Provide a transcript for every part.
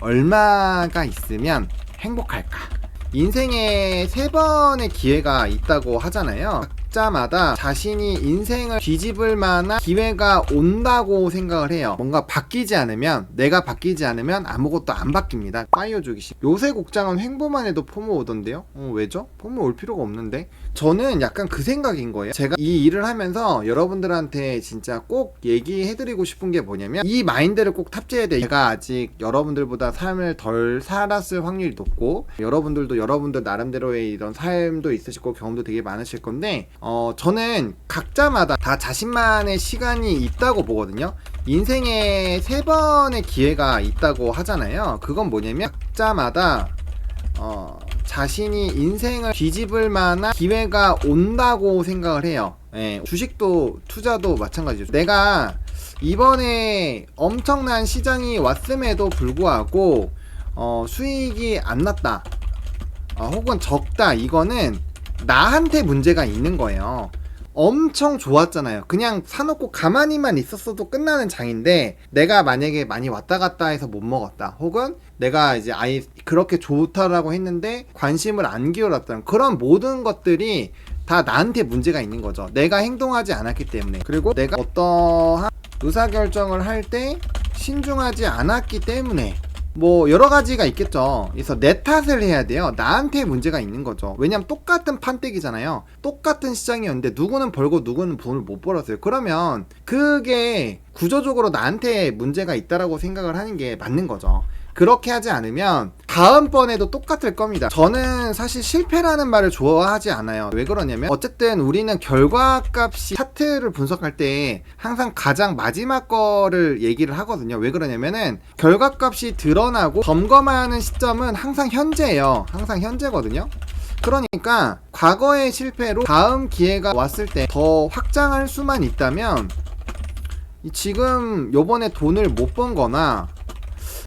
얼마가 있으면 행복할까? 인생에 3번의 기회가 있다고 하잖아요. 각자마다 자신이 인생을 뒤집을 만한 기회가 온다고 생각을 해요. 뭔가 바뀌지 않으면, 내가 바뀌지 않으면 아무것도 안 바뀝니다. 파이어족이시. 요새 곡장은 횡보만 해도 포모 오던데요? 왜죠? 포모 올 필요가 없는데? 저는 약간 그 생각인 거예요. 제가 이 일을 하면서 여러분들한테 진짜 꼭 얘기해드리고 싶은 게 뭐냐면, 이 마인드를 꼭 탑재해야 돼요. 제가 아직 여러분들보다 삶을 덜 살았을 확률이 높고, 여러분들도 여러분들 나름대로의 이런 삶도 있으시고 경험도 되게 많으실 건데, 저는 각자마다 다 자신만의 시간이 있다고 보거든요. 인생에 3번의 기회가 있다고 하잖아요. 그건 뭐냐면 각자마다 자신이 인생을 뒤집을 만한 기회가 온다고 생각을 해요. 주식도 투자도 마찬가지죠. 내가 이번에 엄청난 시장이 왔음에도 불구하고 수익이 안 났다, 혹은 적다, 이거는 나한테 문제가 있는 거예요. 엄청 좋았잖아요. 그냥 사놓고 가만히만 있었어도 끝나는 장인데, 내가 만약에 많이 왔다 갔다 해서 못 먹었다, 혹은 내가 이제 아예 그렇게 좋다라고 했는데 관심을 안 기울였다, 그런 모든 것들이 다 나한테 문제가 있는 거죠. 내가 행동하지 않았기 때문에. 그리고 내가 어떠한 의사결정을 할 때 신중하지 않았기 때문에, 뭐 여러 가지가 있겠죠. 그래서 내 탓을 해야 돼요. 나한테 문제가 있는 거죠. 왜냐면 똑같은 판때기잖아요. 똑같은 시장이었는데 누구는 벌고 누구는 돈을 못 벌었어요. 그러면 그게 구조적으로 나한테 문제가 있다라고 생각을 하는 게 맞는 거죠. 그렇게 하지 않으면 다음번에도 똑같을 겁니다. 저는 사실 실패라는 말을 좋아하지 않아요. 왜 그러냐면, 어쨌든 우리는 결과값이 차트를 분석할 때 항상 가장 마지막 거를 얘기를 하거든요. 왜 그러냐면은 결과값이 드러나고 점검하는 시점은 항상 현재예요. 항상 현재거든요. 그러니까 과거의 실패로 다음 기회가 왔을 때 더 확장할 수만 있다면, 지금 요번에 돈을 못 번 거나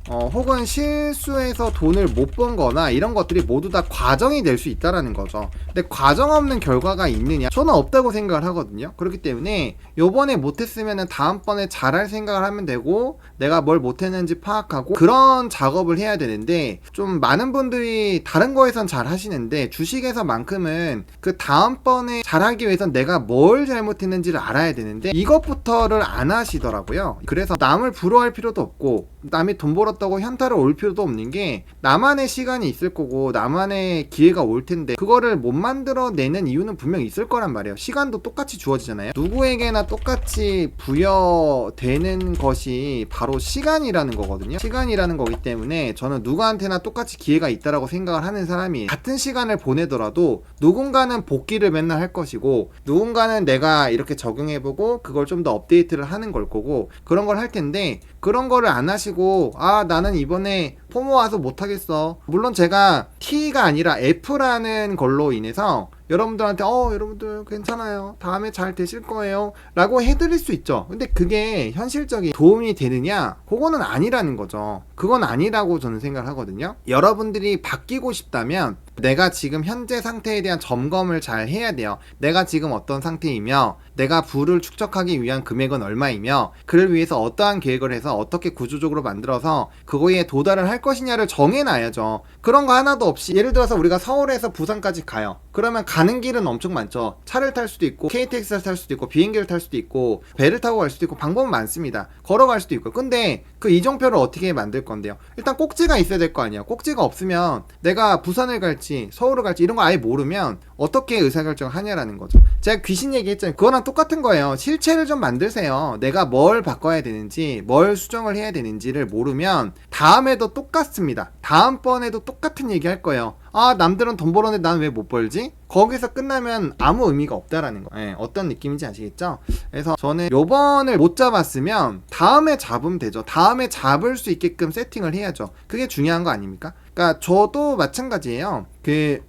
혹은 실수해서 돈을 못 번 거나 이런 것들이 모두 다 과정이 될 수 있다라는 거죠. 근데 과정 없는 결과가 있느냐? 저는 없다고 생각을 하거든요. 그렇기 때문에 요번에 못했으면 다음번에 잘할 생각을 하면 되고, 내가 뭘 못했는지 파악하고 그런 작업을 해야 되는데, 좀 많은 분들이 다른 거에선 잘 하시는데 주식에서만큼은 그 다음번에 잘하기 위해선 내가 뭘 잘못했는지를 알아야 되는데 이것부터를 안 하시더라고요. 그래서 남을 부러워할 필요도 없고, 남이 돈 벌었다고 현타를 올 필요도 없는 게, 나만의 시간이 있을 거고 나만의 기회가 올 텐데 그거를 못 만들어내는 이유는 분명히 있을 거란 말이에요. 시간도 똑같이 주어지잖아요. 누구에게나 똑같이 부여되는 것이 바로 시간이라는 거거든요. 시간이라는 거기 때문에 저는 누구한테나 똑같이 기회가 있다라고 생각을 하는 사람이에요. 같은 시간을 보내더라도 누군가는 복귀를 맨날 할 것이고, 누군가는 내가 이렇게 적용해보고 그걸 좀 더 업데이트를 하는 걸 거고, 그런 걸 할 텐데, 그런 거를 안 하시고 나는 이번에 포모 와서 못하겠어. 물론 제가 T가 아니라 F라는 걸로 인해서 여러분들한테 여러분들 괜찮아요, 다음에 잘 되실 거예요 라고 해드릴 수 있죠. 근데 그게 현실적인 도움이 되느냐? 그거는 아니라는 거죠. 그건 아니라고 저는 생각을 하거든요. 여러분들이 바뀌고 싶다면 내가 지금 현재 상태에 대한 점검을 잘 해야 돼요. 내가 지금 어떤 상태이며, 내가 부를 축적하기 위한 금액은 얼마이며, 그를 위해서 어떠한 계획을 해서 어떻게 구조적으로 만들어서 그거에 도달을 할 것이냐를 정해놔야죠. 그런 거 하나도 없이, 예를 들어서 우리가 서울에서 부산까지 가요. 그러면 가는 길은 엄청 많죠. 차를 탈 수도 있고, KTX를 탈 수도 있고, 비행기를 탈 수도 있고, 배를 타고 갈 수도 있고, 방법은 많습니다. 걸어갈 수도 있고. 근데 그 이정표를 어떻게 만들 건데요? 일단 꼭지가 있어야 될 거 아니에요. 꼭지가 없으면 내가 부산을 갈지 서울을 갈지 이런 거 아예 모르면 어떻게 의사결정을 하냐라는 거죠. 제가 귀신 얘기했잖아요. 그거랑 똑같은 거예요. 실체를 좀 만드세요. 내가 뭘 바꿔야 되는지, 뭘 수정을 해야 되는지를 모르면 다음에도 똑같습니다. 다음번에도 똑같은 얘기 할 거예요. 남들은 돈 벌었는데 난 왜 못 벌지? 거기서 끝나면 아무 의미가 없다라는 거. 어떤 느낌인지 아시겠죠? 그래서 저는 요번을 못 잡았으면 다음에 잡으면 되죠. 다음에 잡을 수 있게끔 세팅을 해야죠. 그게 중요한 거 아닙니까? 그러니까 저도 마찬가지예요.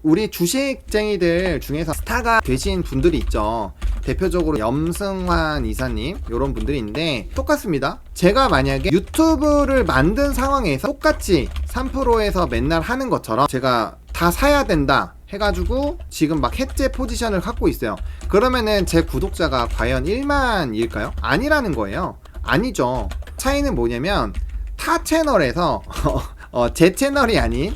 우리 주식쟁이들 중에서 스타가 되신 분들이 있죠. 대표적으로 염승환 이사님, 요런 분들이 있는데 똑같습니다. 제가 만약에 유튜브를 만든 상황에서 똑같이 3%에서 맨날 하는 것처럼 제가 다 사야 된다 해가지고 지금 막 해제 포지션을 갖고 있어요. 그러면은 제 구독자가 과연 1만일까요? 아니라는 거예요. 아니죠. 차이는 뭐냐면 타 채널에서 제 채널이 아닌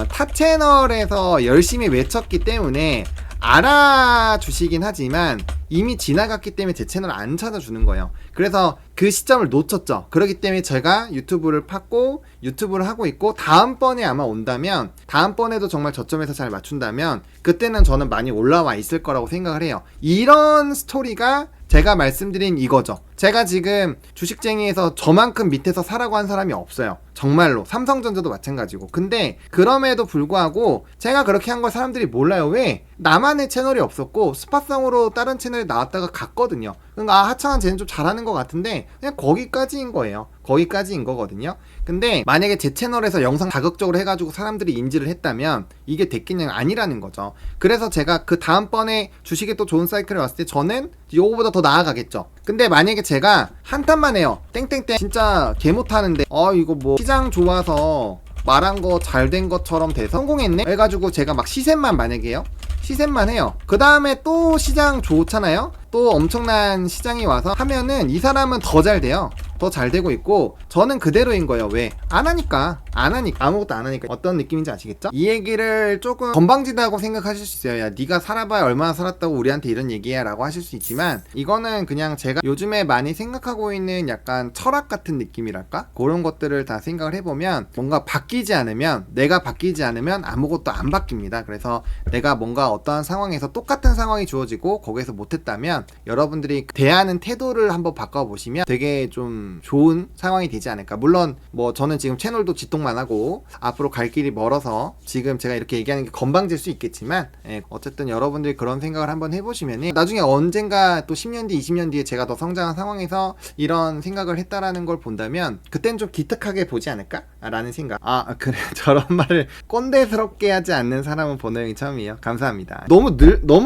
타 채널에서 열심히 외쳤기 때문에 알아주시긴 하지만 이미 지나갔기 때문에 제 채널을 안 찾아주는 거예요. 그래서 그 시점을 놓쳤죠. 그렇기 때문에 제가 유튜브를 팠고 유튜브를 하고 있고, 다음번에 아마 온다면, 다음번에도 정말 저점에서 잘 맞춘다면 그때는 저는 많이 올라와 있을 거라고 생각을 해요. 이런 스토리가 제가 말씀드린 이거죠. 제가 지금 주식쟁이에서 저만큼 밑에서 사라고 한 사람이 없어요. 정말로. 삼성전자도 마찬가지고. 근데 그럼에도 불구하고 제가 그렇게 한 걸 사람들이 몰라요. 왜? 나만의 채널이 없었고 스팟성으로 다른 채널에 나왔다가 갔거든요. 그러니까 하창한 쟤는 좀 잘하는 것 같은데 그냥 거기까지인 거예요. 거기까지인 거거든요. 근데 만약에 제 채널에서 영상 자극적으로 해가지고 사람들이 인지를 했다면 이게 됐겠냐, 아니라는 거죠. 그래서 제가 그 다음번에 주식에 또 좋은 사이클이 왔을 때 저는 요거보다 더 나아가겠죠. 근데 만약에 제가 한탄만 해요. 땡땡땡 진짜 개 못하는데 이거 뭐 시장 좋아서 말한 거 잘 된 것처럼 돼서 성공했네 해가지고 제가 막 시샘만 만약에 해요. 시샘만 해요. 그 다음에 또 시장 좋잖아요. 또 엄청난 시장이 와서 하면은 이 사람은 더 잘 돼요. 더 잘 되고 있고 저는 그대로인 거예요. 왜? 안 하니까 아무것도 안 하니까. 어떤 느낌인지 아시겠죠? 이 얘기를 조금 건방지다고 생각하실 수 있어요. 야, 네가 살아봐야 얼마나 살았다고 우리한테 이런 얘기야 라고 하실 수 있지만, 이거는 그냥 제가 요즘에 많이 생각하고 있는 약간 철학 같은 느낌이랄까? 그런 것들을 다 생각을 해보면 뭔가 바뀌지 않으면, 내가 바뀌지 않으면 아무것도 안 바뀝니다. 그래서 내가 뭔가 어떠한 상황에서 똑같은 상황이 주어지고 거기에서 못했다면 여러분들이 대하는 태도를 한번 바꿔보시면 되게 좀 좋은 상황이 되지 않을까. 물론 뭐 저는 지금 채널도 지통만 하고 앞으로 갈 길이 멀어서 지금 제가 이렇게 얘기하는 게 건방질 수 있겠지만, 어쨌든 여러분들이 그런 생각을 한번 해보시면 나중에 언젠가 또 10년 뒤 20년 뒤에 제가 더 성장한 상황에서 이런 생각을 했다라는 걸 본다면 그땐 좀 기특하게 보지 않을까? 라는 생각. 그래. 저런 말을 꼰대스럽게 하지 않는 사람은 보는 형이 처음이에요. 감사합니다. 너무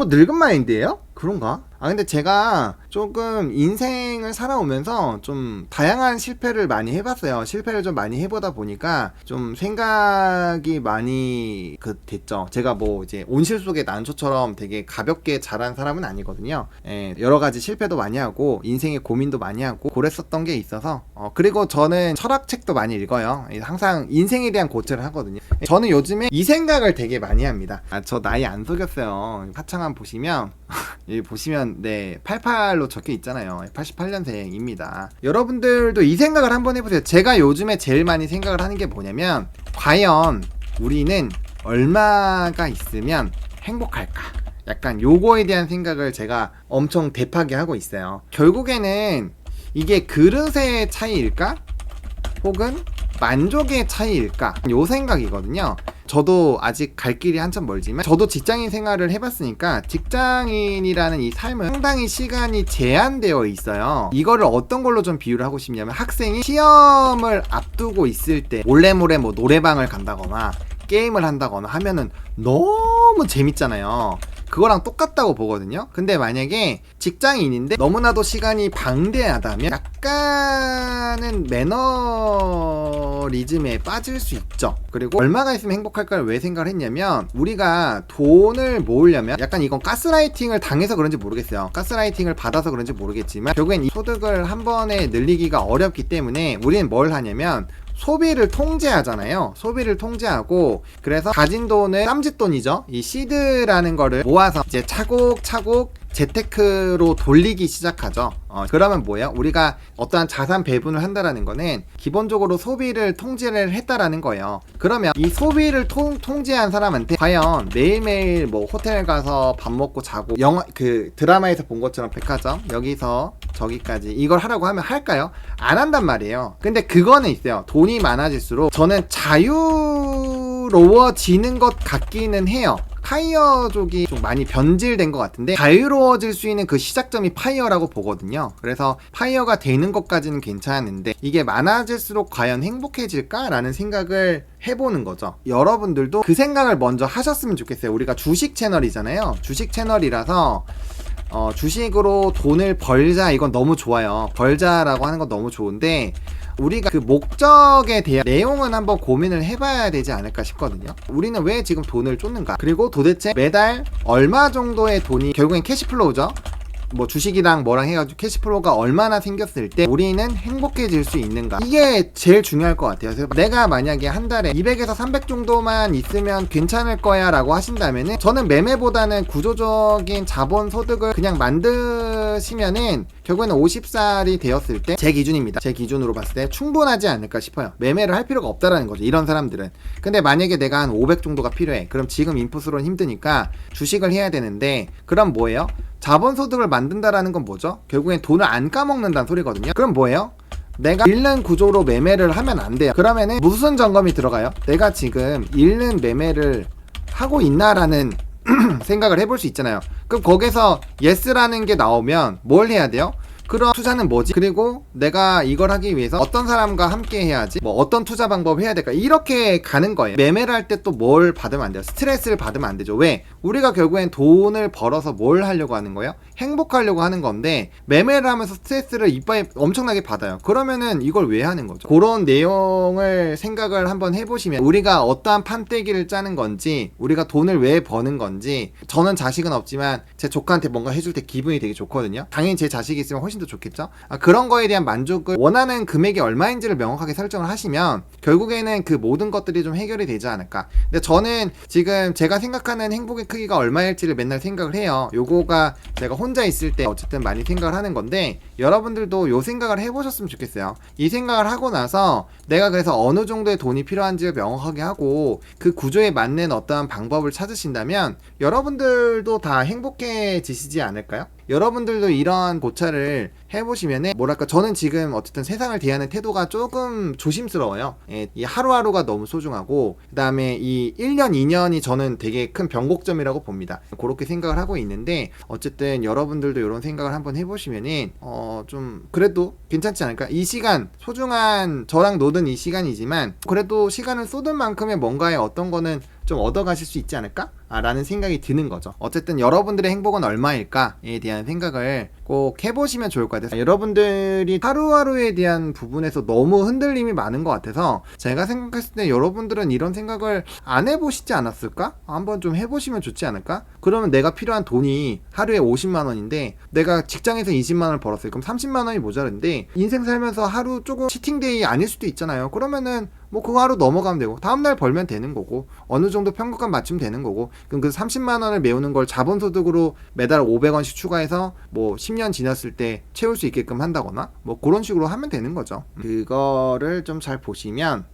늙은 마인드예요? 그런가? 근데 제가 조금 인생을 살아오면서 좀 다양한 실패를 많이 해봤어요. 실패를 좀 많이 해보다 보니까 좀 생각이 많이 됐죠. 제가 뭐 이제 온실 속의 난초처럼 되게 가볍게 자란 사람은 아니거든요. 여러 가지 실패도 많이 하고 인생의 고민도 많이 하고 그랬었던 게 있어서, 그리고 저는 철학책도 많이 읽어요. 항상 인생에 대한 고찰을 하거든요. 저는 요즘에 이 생각을 되게 많이 합니다. 저 나이 안 속였어요. 하창한 보시면 여기 보시면 88로 적혀 있잖아요. 88년생입니다. 여러분들도 이 생각을 한번 해보세요. 제가 요즘에 제일 많이 생각을 하는 게 뭐냐면, 과연 우리는 얼마가 있으면 행복할까? 약간 요거에 대한 생각을 제가 엄청 대파게 하고 있어요. 결국에는 이게 그릇의 차이일까? 혹은 만족의 차이일까? 요 생각이거든요. 저도 아직 갈 길이 한참 멀지만 저도 직장인 생활을 해봤으니까 직장인이라는 이 삶은 상당히 시간이 제한되어 있어요. 이거를 어떤 걸로 좀 비유를 하고 싶냐면, 학생이 시험을 앞두고 있을 때 몰래몰래 뭐 노래방을 간다거나 게임을 한다거나 하면은 너무 재밌잖아요. 그거랑 똑같다고 보거든요. 근데 만약에 직장인인데 너무나도 시간이 방대하다면 약간은 매너리즘에 빠질 수 있죠. 그리고 얼마가 있으면 행복할까를 왜 생각을 했냐면, 우리가 돈을 모으려면, 약간 이건 가스라이팅을 당해서 그런지 모르겠어요. 가스라이팅을 받아서 그런지 모르겠지만 결국엔 이 소득을 한 번에 늘리기가 어렵기 때문에 우리는 뭘 하냐면 소비를 통제하잖아요. 소비를 통제하고, 그래서 가진 돈을 쌈짓돈이죠. 이 시드라는 거를 모아서 이제 차곡차곡 재테크로 돌리기 시작하죠. 그러면 뭐예요? 우리가 어떠한 자산 배분을 한다라는 거는 기본적으로 소비를 통제를 했다라는 거예요. 그러면 이 소비를 통제한 사람한테 과연 매일매일 뭐 호텔 가서 밥 먹고 자고 영화 드라마에서 본 것처럼 백화점 여기서 저기까지 이걸 하라고 하면 할까요? 안 한단 말이에요. 근데 그거는 있어요. 돈이 많아질수록 저는 자유로워지는 것 같기는 해요. 파이어족이 좀 많이 변질된 것 같은데, 자유로워질 수 있는 그 시작점이 파이어라고 보거든요. 그래서 파이어가 되는 것까지는 괜찮은데 이게 많아질수록 과연 행복해질까라는 생각을 해보는 거죠. 여러분들도 그 생각을 먼저 하셨으면 좋겠어요. 우리가 주식 채널이잖아요. 주식 채널이라서 주식으로 돈을 벌자, 이건 너무 좋아요. 벌자라고 하는 건 너무 좋은데, 우리가 그 목적에 대한 내용은 한번 고민을 해봐야 되지 않을까 싶거든요. 우리는 왜 지금 돈을 쫓는가? 그리고 도대체 매달 얼마 정도의 돈이, 결국엔 캐시플로우죠. 뭐 주식이랑 뭐랑 해가지고 캐시플로우가 얼마나 생겼을 때 우리는 행복해질 수 있는가, 이게 제일 중요할 것 같아요. 그래서 내가 만약에 한 달에 200에서 300 정도만 있으면 괜찮을 거야 라고 하신다면은, 저는 매매보다는 구조적인 자본소득을 그냥 만드시면은 결국에는 50살이 되었을 때, 제 기준입니다, 제 기준으로 봤을 때 충분하지 않을까 싶어요. 매매를 할 필요가 없다라는 거죠, 이런 사람들은. 근데 만약에 내가 한 500 정도가 필요해, 그럼 지금 인풋으로는 힘드니까 주식을 해야 되는데, 그럼 뭐예요? 자본소득을 만든다라는 건 뭐죠? 결국엔 돈을 안 까먹는다는 소리거든요. 그럼 뭐예요? 내가 잃는 구조로 매매를 하면 안 돼요. 그러면은 무슨 점검이 들어가요? 내가 지금 잃는 매매를 하고 있나라는 생각을 해볼 수 있잖아요. 그럼 거기서 yes라는 게 나오면 뭘 해야 돼요? 그럼 투자는 뭐지? 그리고 내가 이걸 하기 위해서 어떤 사람과 함께 해야지? 뭐 어떤 투자 방법을 해야 될까? 이렇게 가는 거예요. 매매를 할 때 또 뭘 받으면 안 돼요? 스트레스를 받으면 안 되죠. 왜? 우리가 결국엔 돈을 벌어서 뭘 하려고 하는 거예요? 행복하려고 하는 건데, 매매를 하면서 스트레스를 이빨에 엄청나게 받아요. 그러면은 이걸 왜 하는 거죠? 그런 내용을 생각을 한번 해보시면, 우리가 어떠한 판때기를 짜는 건지, 우리가 돈을 왜 버는 건지. 저는 자식은 없지만 제 조카한테 뭔가 해줄 때 기분이 되게 좋거든요. 당연히 제 자식이 있으면 훨씬 더 좋겠죠. 그런 거에 대한 만족을, 원하는 금액이 얼마인지를 명확하게 설정을 하시면 결국에는 그 모든 것들이 좀 해결이 되지 않을까. 근데 저는 지금 제가 생각하는 행복의 크기가 얼마일지를 맨날 생각을 해요. 요거가 제가 혼자 있을 때 어쨌든 많이 생각을 하는 건데, 여러분들도 요 생각을 해보셨으면 좋겠어요. 이 생각을 하고 나서 내가 그래서 어느 정도의 돈이 필요한지를 명확하게 하고 그 구조에 맞는 어떠한 방법을 찾으신다면 여러분들도 다 행복해지시지 않을까요? 여러분들도 이런 고찰을 해보시면은, 뭐랄까, 저는 지금 어쨌든 세상을 대하는 태도가 조금 조심스러워요. 예, 이 하루하루가 너무 소중하고, 그 다음에 이 1년, 2년이 저는 되게 큰 변곡점이라고 봅니다. 그렇게 생각을 하고 있는데, 어쨌든 여러분들도 이런 생각을 한번 해보시면은, 좀, 그래도 괜찮지 않을까? 이 시간, 소중한, 저랑 노는 이 시간이지만, 그래도 시간을 쏟은 만큼의 뭔가의 어떤 거는 좀 얻어가실 수 있지 않을까? 라는 생각이 드는 거죠. 어쨌든 여러분들의 행복은 얼마일까에 대한 생각을 꼭 해보시면 좋을 것 같아요. 여러분들이 하루하루에 대한 부분에서 너무 흔들림이 많은 것 같아서, 제가 생각했을 때 여러분들은 이런 생각을 안 해보시지 않았을까? 한번 좀 해보시면 좋지 않을까? 그러면 내가 필요한 돈이 하루에 50만 원인데 내가 직장에서 20만 원을 벌었어요. 그럼 30만 원이 모자른데, 인생 살면서 하루 조금 치팅데이 아닐 수도 있잖아요. 그러면은 뭐 그거 하루 넘어가면 되고 다음날 벌면 되는 거고, 어느 정도 평균값 맞추면 되는 거고, 그럼 그 30만 원을 메우는 걸 자본소득으로 매달 500원씩 추가해서 뭐 10년 지났을 때 채울 수 있게끔 한다거나 뭐 그런 식으로 하면 되는 거죠. 그거를 좀 잘 보시면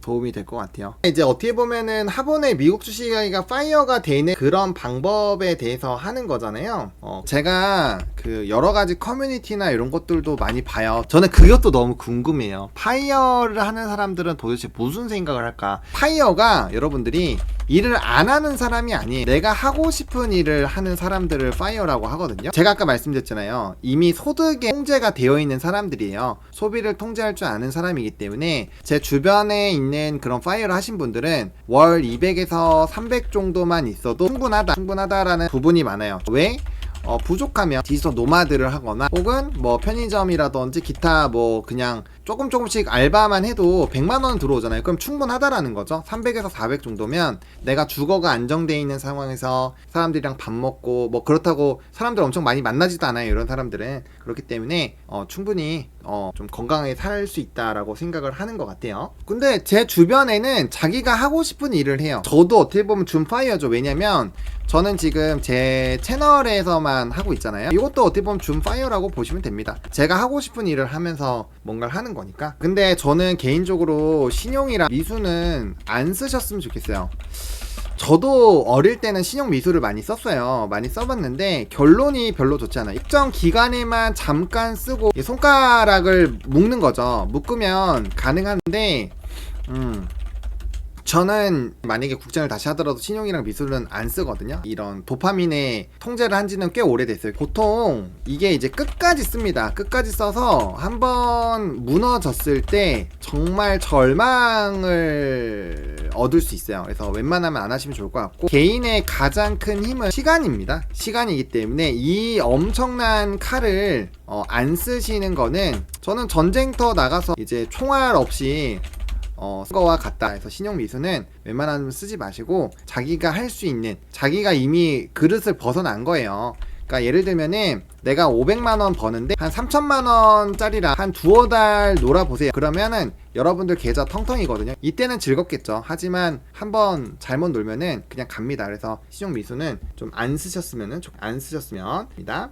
도움이 될 것 같아요. 이제 어떻게 보면은 하본의 미국 주식이가 파이어가 되는 그런 방법에 대해서 하는 거잖아요. 제가 그 여러 가지 커뮤니티나 이런 것들도 많이 봐요. 저는 그것도 너무 궁금해요. 파이어를 하는 사람들은 도대체 무슨 생각을 할까? 파이어가 여러분들이 일을 안 하는 사람이 아니에요. 내가 하고 싶은 일을 하는 사람들을 파이어라고 하거든요. 제가 아까 말씀드렸잖아요. 이미 소득에 통제가 되어 있는 사람들이에요. 소비를 통제할 줄 아는 사람이기 때문에, 제 주변에 있는 그런 파이어를 하신 분들은 월 200에서 300 정도만 있어도 충분하다라는 부분이 많아요. 왜? 부족하면 디지털 노마드를 하거나, 혹은 뭐 편의점이라든지 기타 뭐 그냥 조금씩 알바만 해도 100만원 들어오잖아요. 그럼 충분하다라는 거죠. 300에서 400 정도면 내가 주거가 안정되어 있는 상황에서 사람들이랑 밥 먹고, 뭐 그렇다고 사람들 엄청 많이 만나지도 않아요, 이런 사람들은. 그렇기 때문에 충분히 좀 건강하게 살 수 있다라고 생각을 하는 것 같아요. 근데 제 주변에는 자기가 하고 싶은 일을 해요. 저도 어떻게 보면 준 파이어죠. 왜냐면 저는 지금 제 채널에서만 하고 있잖아요. 이것도 어떻게 보면 준 파이어라고 보시면 됩니다. 제가 하고 싶은 일을 하면서 뭔가를 하는 거니까. 근데 저는 개인적으로 신용이랑 미수는 안 쓰셨으면 좋겠어요. 저도 어릴 때는 신용 미수를 많이 썼어요. 많이 써봤는데 결론이 별로 좋지 않아요. 일정 기간에만 잠깐 쓰고 손가락을 묶는 거죠. 묶으면 가능한데 저는 만약에 국장을 다시 하더라도 신용이랑 미술은 안 쓰거든요. 이런 도파민의 통제를 한 지는 꽤 오래됐어요. 보통 이게 이제 끝까지 씁니다. 끝까지 써서 한번 무너졌을 때 정말 절망을 얻을 수 있어요. 그래서 웬만하면 안 하시면 좋을 것 같고, 개인의 가장 큰 힘은 시간입니다. 시간이기 때문에 이 엄청난 칼을 안 쓰시는 거는, 저는 전쟁터 나가서 이제 총알 없이 쓴 거와 같다 해서 신용 미수는 웬만하면 쓰지 마시고, 자기가 할 수 있는, 자기가 이미 그릇을 벗어난 거예요. 그러니까 예를 들면은 내가 500만원 버는데 한 3천만원짜리라 한 두어 달 놀아보세요. 그러면은 여러분들 계좌 텅텅이거든요. 이때는 즐겁겠죠. 하지만 한번 잘못 놀면은 그냥 갑니다. 그래서 신용미수는 좀 안 쓰셨으면은 안 쓰셨으면입니다.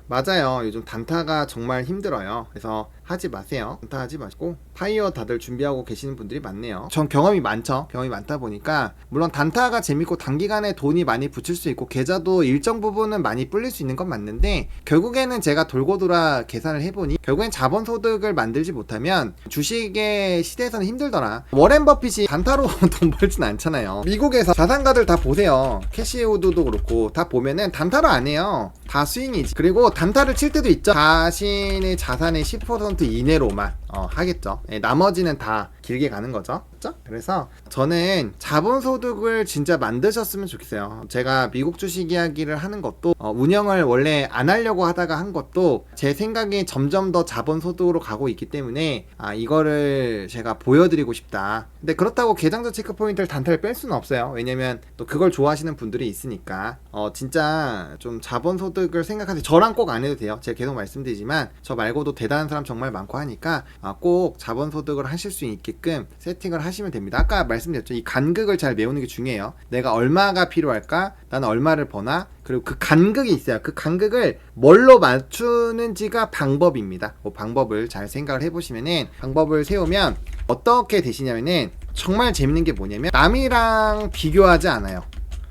맞아요. 요즘 단타가 정말 힘들어요. 그래서 하지 마세요. 단타 하지 마시고 파이어 다들 준비하고 계시는 분들이 많네요. 전 경험이 많죠. 경험이 많다 보니까 물론 단타가 재밌고 단기간에 돈이 많이 붙일 수 있고 계좌도 일정 부분은 많이 불릴 수 있는 건 맞는데 결국에는 제가 돌고 돌아 계산을 해보니 결국엔 자본소득을 만들지 못하면 주식의 시대에서는 힘들더라. 워렌 버핏이 단타로 돈 벌진 않잖아요. 미국에서 자산가들 다 보세요. 캐시우드도 그렇고 다 보면은 단타로 안 해요. 다 스윙이지. 그리고 단타를 칠 때도 있죠. 자신의 자산의 10% 이내로만 하겠죠. 나머지는 다 길게 가는 거죠. 그렇죠? 그래서 저는 자본소득을 진짜 만드셨으면 좋겠어요. 제가 미국 주식 이야기를 하는 것도 운영을 원래 안 하려고 하다가 한 것도 제 생각에 점점 더 자본소득으로 가고 있기 때문에 이거를 제가 보여드리고 싶다. 근데 그렇다고 계정적 체크포인트를 단타를 뺄 수는 없어요. 왜냐면 또 그걸 좋아하시는 분들이 있으니까 진짜 좀 자본소득을 생각하세요. 저랑 꼭 안 해도 돼요. 제가 계속 말씀드리지만 저 말고도 대단한 사람 정말 많고 하니까 꼭 자본소득을 하실 수 있게끔 세팅을 하시면 됩니다. 아까 말씀드렸죠. 이 간극을 잘 메우는 게 중요해요. 내가 얼마가 필요할까? 나는 얼마를 버나? 그리고 그 간극이 있어요. 그 간극을 뭘로 맞추는지가 방법입니다. 그 방법을 잘 생각을 해보시면은 방법을 세우면 어떻게 되시냐면은 정말 재밌는 게 뭐냐면 남이랑 비교하지 않아요.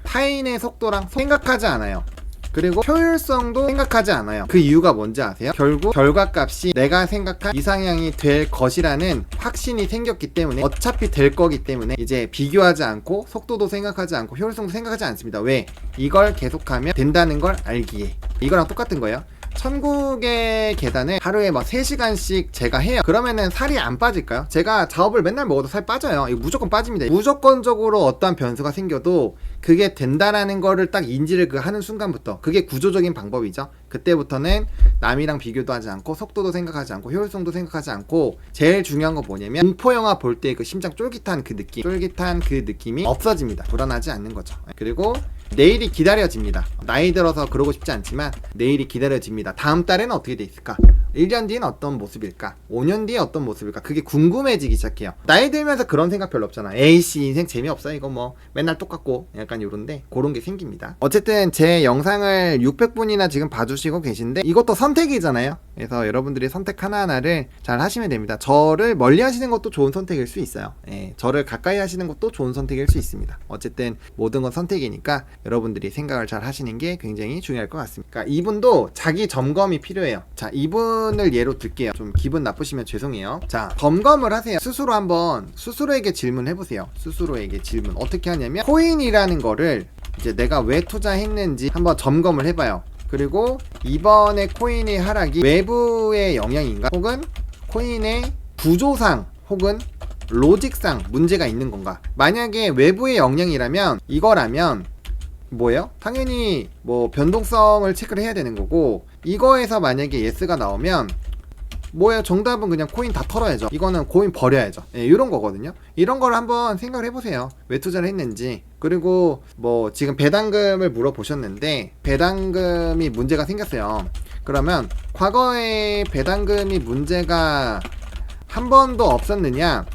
타인의 속도랑 생각하지 않아요. 그리고 효율성도 생각하지 않아요. 그 이유가 뭔지 아세요? 결국 결과값이 내가 생각한 이상향이 될 것이라는 확신이 생겼기 때문에 어차피 될 거기 때문에 이제 비교하지 않고 속도도 생각하지 않고 효율성도 생각하지 않습니다. 왜? 이걸 계속하면 된다는 걸 알기에. 이거랑 똑같은 거예요. 천국의 계단을 하루에 막 3시간씩 제가 해요. 그러면은 살이 안 빠질까요? 제가 자업을 맨날 먹어도 살 빠져요. 이거 무조건 빠집니다. 무조건적으로 어떠한 변수가 생겨도 그게 된다라는 거를 딱 인지를 하는 순간부터 그게 구조적인 방법이죠. 그때부터는 남이랑 비교도 하지 않고 속도도 생각하지 않고 효율성도 생각하지 않고 제일 중요한 거 뭐냐면 공포영화 볼 때 그 심장 쫄깃한 그 느낌이 없어집니다. 불안하지 않는 거죠. 그리고 내일이 기다려집니다. 나이 들어서 그러고 싶지 않지만 내일이 기다려집니다. 다음 달에는 어떻게 돼 있을까? 1년 뒤엔 어떤 모습일까? 5년 뒤에 어떤 모습일까? 그게 궁금해지기 시작해요. 나이 들면서 그런 생각 별로 없잖아. 에이씨 인생 재미없어 이거 뭐 맨날 똑같고 약간 요런데 그런 게 생깁니다. 어쨌든 제 영상을 600분이나 지금 봐주시고 계신데 이것도 선택이잖아요. 그래서 여러분들이 선택 하나하나를 잘 하시면 됩니다. 저를 멀리 하시는 것도 좋은 선택일 수 있어요. 저를 가까이 하시는 것도 좋은 선택일 수 있습니다. 어쨌든 모든 건 선택이니까 여러분들이 생각을 잘 하시는 게 굉장히 중요할 것 같습니다. 그러니까 이분도 자기 점검이 필요해요. 자, 이분을 예로 들게요. 좀 기분 나쁘시면 죄송해요. 자, 점검을 하세요. 스스로 한번 스스로에게 질문해보세요. 스스로에게 질문 어떻게 하냐면 코인이라는 거를 이제 내가 왜 투자했는지 한번 점검을 해봐요. 그리고 이번에 코인의 하락이 외부의 영향인가 혹은 코인의 구조상 혹은 로직상 문제가 있는 건가. 만약에 외부의 영향이라면 이거라면 뭐예요? 당연히 뭐 변동성을 체크를 해야 되는 거고 이거에서 만약에 예스가 나오면 뭐예요? 정답은 그냥 코인 다 털어야죠. 이거는 코인 버려야죠. 이런 거거든요. 이런 걸 한번 생각을 해보세요. 왜 투자를 했는지. 그리고 뭐 지금 배당금을 물어보셨는데 배당금이 문제가 생겼어요. 그러면 과거에 배당금이 문제가 한 번도 없었느냐?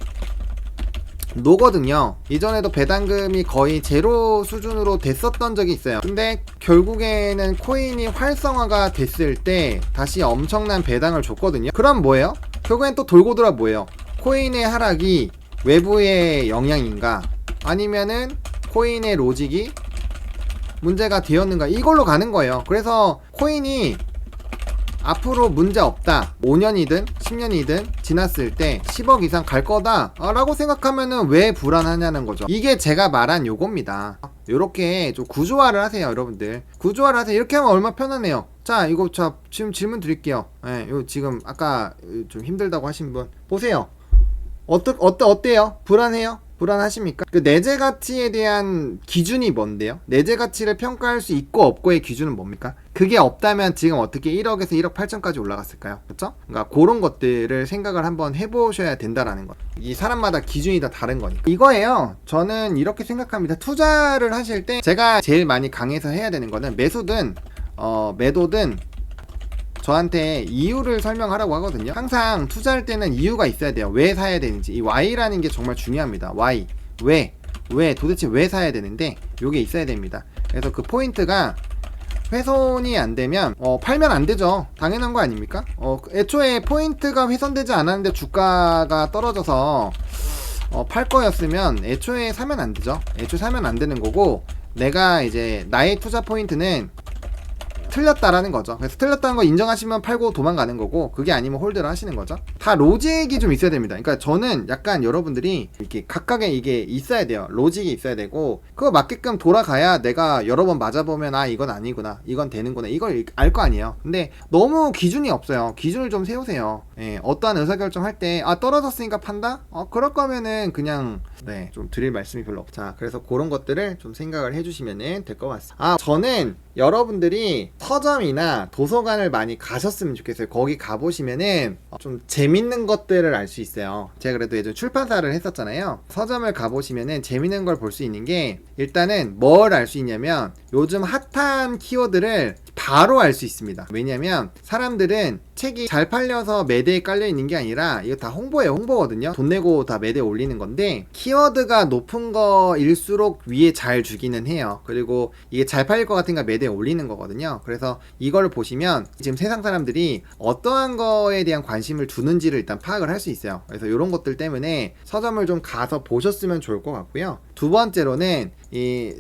노거든요. 이전에도 배당금이 거의 제로 수준으로 됐었던 적이 있어요. 근데 결국에는 코인이 활성화가 됐을 때 다시 엄청난 배당을 줬거든요. 그럼 뭐예요? 결국엔 또 돌고 돌아 뭐예요? 코인의 하락이 외부의 영향인가? 아니면은 코인의 로직이 문제가 되었는가? 이걸로 가는 거예요. 그래서 코인이 앞으로 문제 없다 5년이든 10년이든 지났을 때 10억 이상 갈 거다 라고 생각하면은 왜 불안하냐는 거죠. 이게 제가 말한 요겁니다. 요렇게 좀 구조화를 하세요. 여러분들 구조화를 하세요. 이렇게 하면 얼마나 편하네요. 자 이거 지금 질문 드릴게요. 요 지금 아까 좀 힘들다고 하신 분 보세요. 어때요? 불안해요? 불안하십니까? 그 내재 가치에 대한 기준이 뭔데요? 내재 가치를 평가할 수 있고 없고의 기준은 뭡니까? 그게 없다면 지금 어떻게 1억에서 1억 8천까지 올라갔을까요? 그렇죠? 그러니까 그런 것들을 생각을 한번 해보셔야 된다라는 거. 이 사람마다 기준이 다 다른 거니까. 이거예요. 저는 이렇게 생각합니다. 투자를 하실 때 제가 제일 많이 강해서 해야 되는 거는 매수든 매도든 저한테 이유를 설명하라고 하거든요. 항상 투자할 때는 이유가 있어야 돼요. 왜 사야 되는지. 이 Y라는 게 정말 중요합니다. Y. 왜 도대체 왜 사야 되는데 요게 있어야 됩니다. 그래서 그 포인트가 훼손이 안 되면 팔면 안 되죠. 당연한 거 아닙니까? 애초에 포인트가 훼손되지 않았는데 주가가 떨어져서 팔 거였으면 애초에 사면 안 되죠. 애초에 사면 안 되는 거고, 내가 이제 나의 투자 포인트는 틀렸다라는 거죠. 그래서 틀렸다는 거 인정하시면 팔고 도망가는 거고, 그게 아니면 홀드를 하시는 거죠. 다 로직이 좀 있어야 됩니다. 그러니까 저는 약간 여러분들이 이렇게 각각의 이게 있어야 돼요. 로직이 있어야 되고, 그거 맞게끔 돌아가야 내가 여러 번 맞아보면 아 이건 아니구나, 이건 되는구나, 이걸 알 거 아니에요. 근데 너무 기준이 없어요. 기준을 좀 세우세요. 예, 어떠한 의사결정 할 때 떨어졌으니까 판다? 그럴 거면은 그냥 좀 드릴 말씀이 별로 없죠. 자, 그래서 그런 것들을 좀 생각을 해주시면 될 것 같습니다. 저는 여러분들이 서점이나 도서관을 많이 가셨으면 좋겠어요. 거기 가보시면은 좀 재밌는 것들을 알 수 있어요. 제가 그래도 예전 출판사를 했었잖아요. 서점을 가보시면은 재밌는 걸 볼 수 있는 게, 일단은 뭘 알 수 있냐면 요즘 핫한 키워드를 바로 알 수 있습니다. 왜냐면 사람들은 책이 잘 팔려서 매대에 깔려 있는 게 아니라 이거 다 홍보예요. 홍보거든요. 돈 내고 다 매대에 올리는 건데, 키워드가 높은 거일수록 위에 잘 주기는 해요. 그리고 이게 잘 팔릴 것 같은가 매대에 올리는 거거든요. 그래서 이걸 보시면 지금 세상 사람들이 어떠한 거에 대한 관심을 두는지를 일단 파악을 할 수 있어요. 그래서 이런 것들 때문에 서점을 좀 가서 보셨으면 좋을 것 같고요. 두 번째로는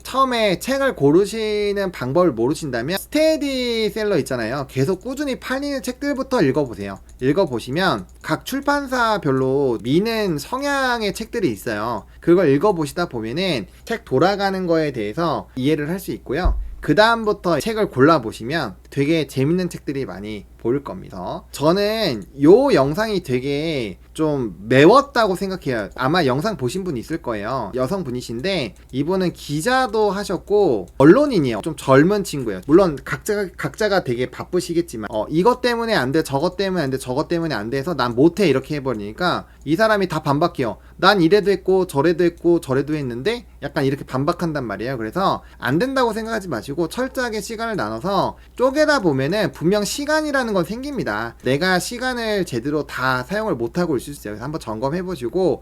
처음에 책을 고르시는 방법을 모르신다면 스테디셀러 있잖아요. 계속 꾸준히 팔리는 책들부터 읽어보세요. 읽어보시면 각 출판사별로 미는 성향의 책들이 있어요. 그걸 읽어보시다 보면은 책 돌아가는 거에 대해서 이해를 할 수 있고요. 그 다음부터 책을 골라보시면 되게 재밌는 책들이 많이 보일 겁니다. 저는 요 영상이 되게 좀 매웠다고 생각해요. 아마 영상 보신 분 있을 거예요. 여성분이신데 이분은 기자도 하셨고 언론인이에요. 좀 젊은 친구예요. 물론 각자가 되게 바쁘시겠지만 이것 때문에 안 돼, 저것 때문에 안 돼, 저것 때문에 안 돼서 난 못해 이렇게 해버리니까 이 사람이 다 반박해요. 난 이래도 했고 저래도 했고 저래도 했는데 약간 이렇게 반박한단 말이에요. 그래서 안 된다고 생각하지 마시고 철저하게 시간을 나눠서 쪼개다 보면은 분명 시간이라는 건 생깁니다. 내가 시간을 제대로 다 사용을 못하고 있을 수 있어요. 그래서 한번 점검해보시고,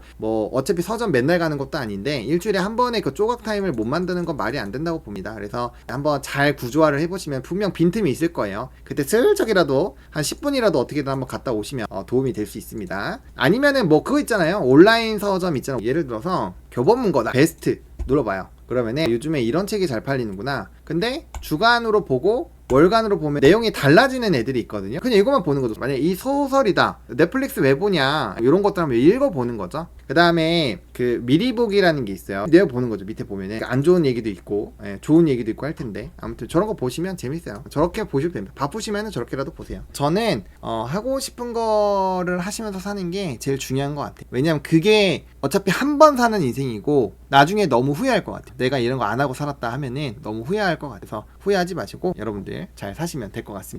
어차피 서점 맨날 가는 것도 아닌데 일주일에 한 번에 그 조각 타임을 못 만드는 건 말이 안 된다고 봅니다. 그래서 한번 잘 구조화를 해보시면 분명 빈틈이 있을 거예요. 그때 슬쩍이라도 한 10분이라도 어떻게든 한번 갔다 오시면 도움이 될 수 있습니다. 아니면은 그거 있잖아요. 온라인 서점 있잖아요. 예를 들어서 교보문고다 베스트 눌러봐요. 그러면은 요즘에 이런 책이 잘 팔리는구나. 근데 주간으로 보고 월간으로 보면 내용이 달라지는 애들이 있거든요. 그냥 이것만 보는 거죠. 만약에 이 소설이다, 넷플릭스 왜 보냐, 이런 것들 한번 읽어보는 거죠. 그 다음에 그 미리 보기라는 게 있어요. 내용 보는 거죠. 밑에 보면은 안 좋은 얘기도 있고 좋은 얘기도 있고 할 텐데, 아무튼 저런 거 보시면 재밌어요. 저렇게 보시면 됩니다. 바쁘시면은 저렇게라도 보세요. 저는 하고 싶은 거를 하시면서 사는 게 제일 중요한 것 같아요. 왜냐면 그게 어차피 한 번 사는 인생이고 나중에 너무 후회할 것 같아요. 내가 이런 거 안 하고 살았다 하면은 너무 후회할 것 같아서 후회하지 마시고 여러분들 잘 사시면 될 것 같습니다.